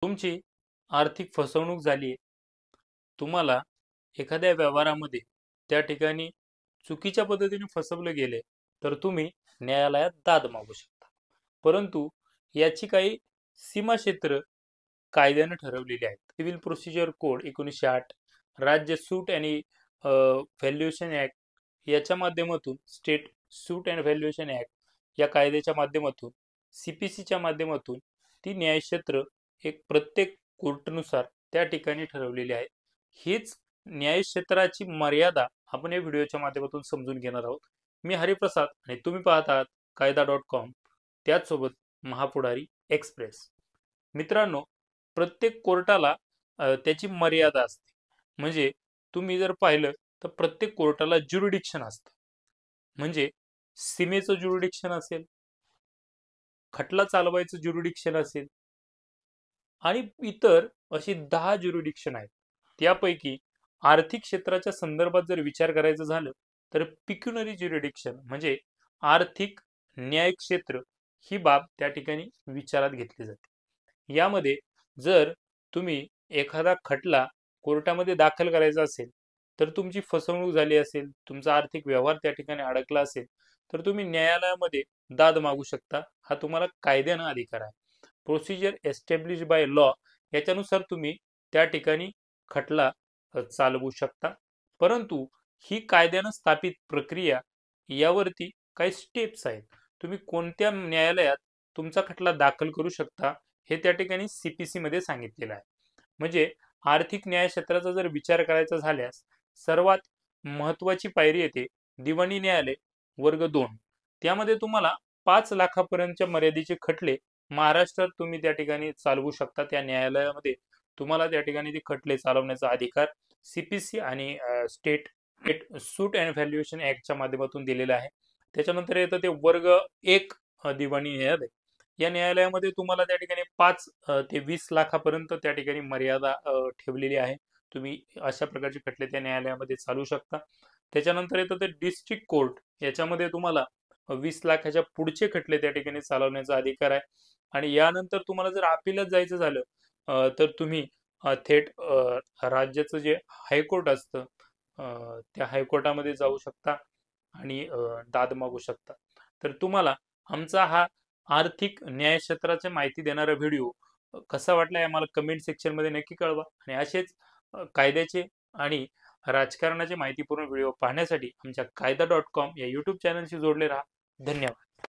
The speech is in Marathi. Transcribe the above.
तुमची आर्थिक फसवणूक झाली आहे. तुम्हाला एखाद्या व्यवहारामध्ये त्या ठिकाणी चुकीच्या पद्धतीने फसवलं गेले तर तुम्ही न्यायालयात दाद मागू शकता. परंतु याची काही सीमाक्षेत्र कायद्याने ठरवलेली आहेत. सिव्हिल प्रोसिजर कोड 1908, राज्य सूट आणि व्हॅल्युएशन ॲक्ट याच्या माध्यमातून, state suit and valuation act या कायद्याच्या माध्यमातून, CPCच्या माध्यमातून ती न्यायक्षेत्र एक प्रत्येक कोर्टनुसार त्या ठिकाणी ठरवलेली आहे. हीच न्यायक्षेत्राची मर्यादा आपण या व्हिडिओच्या माध्यमातून समजून घेणार आहोत. मी हरिप्रसाद आणि तुम्ही पाहत आहात कायदा.com, त्याचसोबत महापुढारी एक्सप्रेस. मित्रांनो, प्रत्येक कोर्टाला त्याची मर्यादा असते. म्हणजे तुम्ही जर पाहिलं तर प्रत्येक कोर्टाला ज्युरिडिक्शन असतं. म्हणजे सीमेचं ज्युरिडिक्शन असेल, खटला चालवायचं ज्युरिडिक्शन असेल आणि इतर अशी 10 ज्युरिडिक्शन आहेत. त्यापैकी आर्थिक क्षेत्राच्या संदर्भात जर विचार करायचं झालं तर पिक्युनरी ज्युरिडिक्शन म्हणजे आर्थिक न्याय क्षेत्र ही बाब त्या ठिकाणी विचारात घेतली जाते. यामध्ये जर तुम्ही एखादा खटला कोर्टामध्ये दाखल करायचा असेल, तर तुमची फसवणूक झाली असेल, तुमचा आर्थिक व्यवहार त्या ठिकाणी अडकला असेल, तर तुम्ही न्यायालयामध्ये दाद मागू शकता. हा तुम्हाला कायद्यानं अधिकार आहे. प्रोसिजर एस्टॅब्लिश बाय लॉ याच्यानुसार तुम्ही त्या ठिकाणी खटला चालवू शकता. परंतु ही कायद्यानं स्थापित प्रक्रिया यावरती काही स्टेप्स आहेत. तुम्ही कोणत्या न्यायालयात तुमचा खटला दाखल करू शकता हे त्या ठिकाणी CPC मध्ये सांगितलेलं आहे. म्हणजे आर्थिक न्याय क्षेत्राचा जर विचार करायचा झाल्यास सर्वात महत्त्वाची पायरी येते दिवाणी न्यायालय वर्ग 2. त्यामध्ये तुम्हाला 5 लाखापर्यंतच्या मर्यादेचे खटले महाराष्ट्रात तुम्ही त्या ठिकाणी चालवू शकता. त्या न्यायालयामध्ये तुम्हाला त्या ठिकाणी ते खटले चालवण्याचा अधिकार CPC आणि स्टेट सूट अँड व्हॅल्युएशन ॲक्टच्या माध्यमातून दिलेला आहे. त्याच्यानंतर येतं ते वर्ग 1 दिवाणी न्यायालय. या न्यायालयामध्ये तुम्हाला त्या ठिकाणी 5 ते 20 लाखापर्यंत त्या ठिकाणी मर्यादा ठेवलेली आहे. तुम्ही अशा प्रकारचे खटले त्या न्यायालयामध्ये चालवू शकता. त्याच्यानंतर येतं ते डिस्ट्रिक्ट कोर्ट. याच्यामध्ये तुम्हाला 20 लाखाच्या पुढचे खटले त्या ठिकाणी चालवण्याचा अधिकार आहे. आणि यानंतर तुम्हाला जर अपीलच जायचं झालं तर तुम्ही थेट राज्याचं जे हायकोर्ट असतं त्या हायकोर्टामध्ये जाऊ शकता आणि दाद मागू शकता. तर तुम्हाला आमचा हा आर्थिक न्याय क्षेत्राची माहिती देणारा व्हिडिओ कसा वाटला हे आम्हाला कमेंट सेक्शनमध्ये नक्की कळवा. आणि असेच कायद्याचे आणि राजकारणाचे माहितीपूर्ण व्हिडिओ पाहण्यासाठी आमच्या कायदा.com या YouTube चॅनलशी जोडले राहा. धन्यवाद.